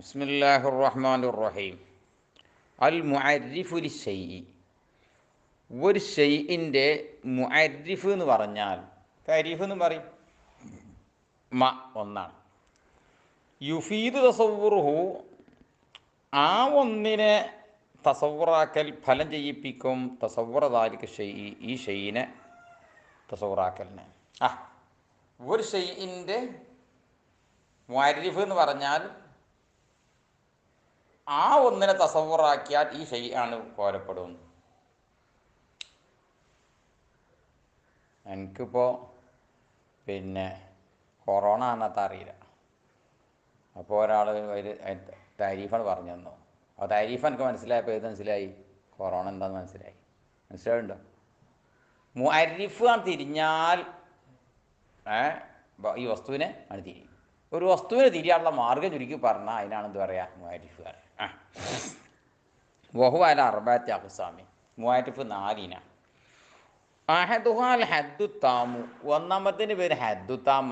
ബിസ്മില്ലാഹിർ റഹ്മാനിർ റഹീം. അൽ മുഅരിഫു ലിശ്ശൈഇ. ഒരു ഷെയ്ഇൻ്റെ മുഅരിഫ് എന്ന് പറഞ്ഞാൽ താരീഫ് എന്ന് പറയും. ഒന്നാണ്. യുഫീദു തസവ്വുറുഹു, ആ ഒന്നിനെ തസവ്വുറാക്കൽ, ഫലം ചെയ്യിപ്പിക്കും. തസവ്വുറ ദാലിക ഷെയ്ഇ, ഈ ഷെയ്ഇനെ തസവ്വുറാക്കലിനെ. ഒരു ഷെയ്ഇൻ്റെ മുഅരിഫ് എന്ന് പറഞ്ഞാൽ ആ ഒന്നിനെ തസവ്വുറാക്കിയാൽ ഈ ഷെയ്ആണ് കോരപ്പെടും. എനിക്കിപ്പോൾ കൊറോണ എന്നത്തെ അറിയില്ല. അപ്പോൾ ഒരാൾ ഒരു താരീഫാണ് പറഞ്ഞു തന്നു. ആ താരീഫ് എനിക്ക് മനസ്സിലായപ്പോൾ ഏത് മനസ്സിലായി? കൊറോണ എന്താണെന്ന് മനസ്സിലായി. മനസ്സിലാവുന്നുണ്ടോ? മുഅരിഫ് ആണ് തിരിഞ്ഞാൽ ഈ വസ്തുവിനെ ആണ് തിരിയും. ഒരു വസ്തുവിനെ തിരിയാനുള്ള മാർഗ്ഗം ചുരുക്കി പറഞ്ഞാൽ അതിനാണ് എന്ത് പറയുക? മുഅരിഫ് പറയുക. വഹുവ അല അർബഅത്തി അഖ്സാമി. മുഅരിഫ് 4 ഇനം. അഹദുഹാൽ ഹദ്ദു താമു. ഒന്നാമത്തിൻ്റെ പേര് ഹദ്ദു താമ.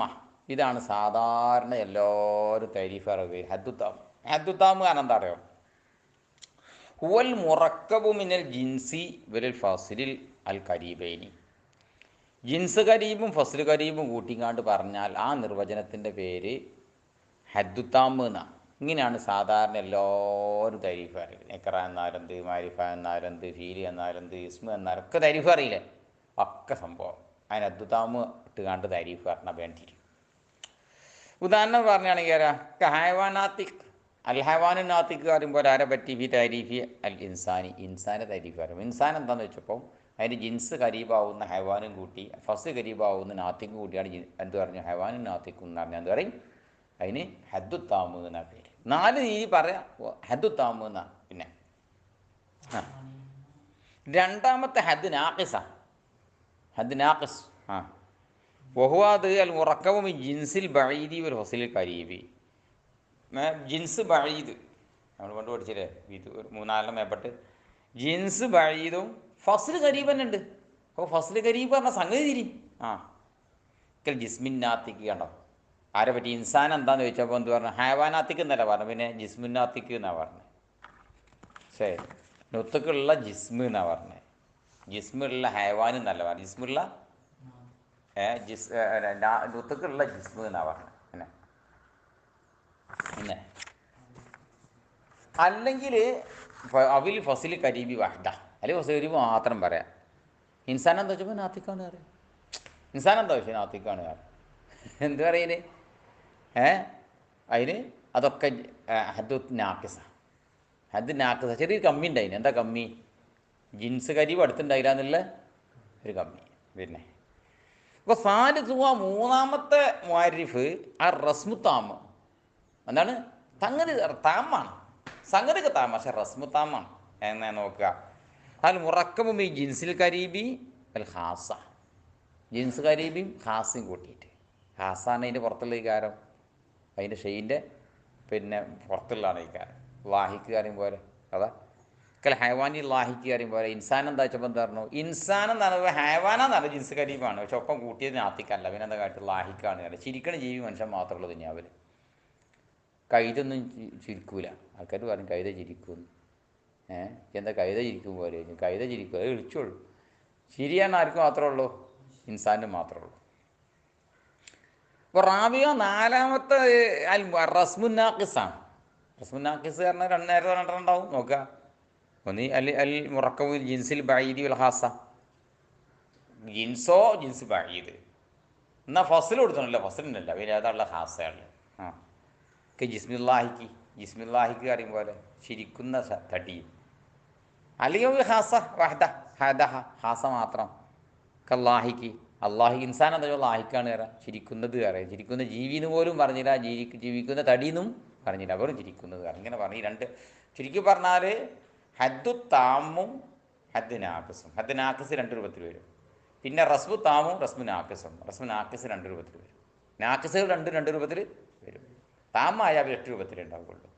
ഇതാണ് സാധാരണ എല്ലാവരും താരീഫ് അറിയുക. ഹദ്ദു താമു. ഹദ്ദു താമു കാരണം എന്താ അറിയോ? ഹുവൽ മുറക്കബു മിനൽ ജിൻസി വലൽ ഫാസിലിൽ അൽ കരീബൈനി. ജിൻസ് കരീബും ഫസ്ൽ കരീബും കൂട്ടിക്കാണ്ട് പറഞ്ഞാൽ ആ നിർവചനത്തിൻ്റെ പേര് ഹദ്ദു താമു എന്നാണ്. ഇങ്ങനെയാണ് സാധാരണ എല്ലാവരും താരീഫ് അറിയുന്നത്. എക്ര എന്നാലെന്ത്, മാരിഫ എന്നാലെന്ത്, ഫീലി എന്നാലെന്ത്, ഇസ്മ എന്നാലും ഒക്കെ താരീഫ് അറിയില്ലേ? ഒക്കെ സംഭവം അതിന് ഹദ്ദു താമു ഇട്ടുകാണ്ട് താരീഫ് പറഞ്ഞാൽ വേണ്ടിയിരിക്കും. ഉദാഹരണം പറയുകയാണെങ്കിൽ ഹൈവാനാത്തിക്, അൽ ഹൈവാനു നാത്തിക് പറയുമ്പോൾ ആരെ പറ്റി? ഫി താരീഫി അൽ ഇൻസാനി. ഇൻസാനെ താരീഫ് പറയും. ഇൻസാൻ എന്താണെന്ന് വെച്ചപ്പോൾ അതിന് ജിൻസ് കരീബാവുന്ന ഹൈവാനും കൂട്ടി ഫസ് കരീബാവുന്ന നാത്തിക്കും കൂട്ടിയാണ് എന്ത് പറഞ്ഞു? ഹൈവാനും നാത്തിക്കും എന്ന് പറഞ്ഞാൽ എന്ത് പറയും? അതിന് ഹദ്ദു താമു എന്നാണ് പേര്. 4 രീതി പറയാം ഹദ്ദു താമു എന്നാണ്. പിന്നെ രണ്ടാമത്തെ ഹദ് നാഖിസ. ഹദ് നാഖിസ് വഹുവാദ് അൽ മുറക്കബു മിൻ ജിൻസിൽ ബഈദി വൽ ഫസ്ലിൽ കരീബി. ജിൻസ് ബഈദ് നമ്മൾ കൊണ്ട് പഠിച്ചില്ലേ? ഇത് 3-4 മേപ്പെട്ട് ജിൻസ് ബഈദും ഫസ്ൽ കരീബ് തന്നെ ഉണ്ട്. അപ്പോൾ ഫസ്ൽ കരീബ് പറഞ്ഞാൽ സംഗതി തിരി ജിസ്മിൻ നാത്തിക്ക്. കണ്ടോ ആരെ പറ്റി? ഇൻസാൻ എന്താണെന്ന് ചോദിച്ചപ്പോൾ എന്ത് പറഞ്ഞു? ഹൈവാനാത്തിക്ക് എന്നല്ല പറഞ്ഞു, പിന്നെ ജിസ്മുന്നാത്തിക്ക് എന്നാണ് പറഞ്ഞത്. ശരി, നൊത്തുക്കുള്ള ജിസ്മ് എന്നാണ് പറഞ്ഞത്. ജിസ്മുള്ള ഹൈവാൻ എന്നല്ല പറഞ്ഞു. ജിസ്മുള്ള നൊത്തുക്കുള്ള ജിസ്മ് എന്നാണ് പറഞ്ഞത്. പിന്നെ അല്ലെങ്കിൽ അവിൽ ഫസിൽ കരീബി വഹദ, അല്ലെങ്കിൽ ഫസിൽ കരീബ് മാത്രം പറയാം. ഇൻസാൻ എന്താ വെച്ചപ്പോൾ നാത്തിക്കാണ് പറയാം. ഇൻസാൻ എന്താ വെച്ചാൽ നാത്തിക്കാണ് പറയാം. എന്ത് പറയുന്നത്? അതിന് അതൊക്കെ ഹദ്ദു നാക്കിസ. ഹദ് നാക്കിസ ചെറിയൊരു കമ്മി ഉണ്ടായിന്. എന്താ കമ്മി? ജിൻസ് കരീബ് അടുത്തുണ്ടായില്ല എന്നുള്ള ഒരു കമ്മി. പിന്നെ അപ്പോൾ സാലിസുവ, മൂന്നാമത്തെ മുഅരിഫ് ആ റസ്മു താമ്. എന്താണ്? സംഗതി താമാണ്, സംഗതിക്ക് താമ, പക്ഷെ റസ്മു താമാണ്. എന്നെ നോക്കുക. അൽ മുറക്കബും ഈ ജിൻസിൽ കരീബി അൽ ഹാസ. ജിൻസ് കരീബിയും ഹാസയും കൂട്ടിയിട്ട്. ഹാസാണ് അതിൻ്റെ പുറത്തുള്ള വികാരം, അതിൻ്റെ ഷെയ്ൻ്റെ പുറത്തുള്ളതാണ് വികാരം. ലാഹിക്ക് കാര്യം പോലെ അതാ കൽ ഹൈവാനി ലാഹിക്ക് കാര്യം പോലെ. ഇൻസാൻ എന്താ വെച്ചപ്പോൾ എന്താ പറഞ്ഞു? ഇൻസാൻ എന്നാണ് ഹൈവാനാന്നാണ് ജിൻസ് കരീബാണ്, പക്ഷെ ഒപ്പം കൂട്ടിയത് നാത്തിക്കല്ല. പിന്നെ എന്താ കാര്യം? ലാഹിക്കാണ് കാര്യം. ചിരിക്കണ ജീവി മനുഷ്യൻ മാത്രമുള്ള ദുനിയാവിൽ. കൈതൊന്നും ചിരിക്കൂല. ആൾക്കാർ പറയും കൈത ചിരിക്കുമെന്ന്. എന്താ കൈത ചിരിക്കും പോലെ? കൈത ചിരിക്കും, അത് വിളിച്ചോളൂ. ചിരിയാണ് ആർക്കും മാത്രമേ ഉള്ളൂ? ഇൻസാനും മാത്രമേ ഉള്ളൂ. അപ്പോൾ റാബിയ നാലാമത്തെ അൽ റസ്മുന്നാഖിസാണ്. റസ്മുന്നാഖിസ് പറഞ്ഞാൽ നേരത്തെ രണ്ടെണ്ണുണ്ടാവും. നോക്കുക. ഒന്ന് അൽ മുറക്കബു ജിൻസിൽ ബഈദി വൽ ഹാസ. ജിൻസോ ജിൻസ് ബഈദ്. എന്നാൽ ഫസ്ൽ കൊടുത്തണല്ലോ, ഫസ്ലിനല്ല, പിന്നെ ഏതാണുള്ള ഹാസയാണ്. ജിസ്മില്ലാഹിക്ക്, ജിസ്മില്ലാഹിക്ക് അറിയും പോലെ ചിരിക്കുന്ന തടി. അല്ലെങ്കിൽ ഹാസ വഹദ, ഹദഹ ഹാസ മാത്രം. കല്ലാഹിക്ക്, അള്ളാഹി. ഇൻസാൻ എന്താ ലാഹിക്കാണ് കയറാം, ചിരിക്കുന്നത് കയറാം. ചിരിക്കുന്ന ജീവിന്ന് പോലും പറഞ്ഞില്ല, ജീവിക്കുന്ന തടിയെന്നും പറഞ്ഞില്ല, വെറും ചിരിക്കുന്നത് കയറാം. ഇങ്ങനെ പറഞ്ഞു. ഈ രണ്ട് ചുരുക്കി പറഞ്ഞാൽ ഹദ്ദു താമും ഹദ് നാഖിസും. ഹദ് നാഖിസ് 2 രൂപത്തിൽ വരും. പിന്നെ റസ്മു താമും റസ്മു നാഖിസും. റസ്മു നാഖിസ് 2 രൂപത്തിൽ വരും. നാഖിസുകൾ 2 രൂപത്തിൽ വരും. താമായ 8 രൂപത്തിലേ ഉണ്ടാവുകയുള്ളൂ.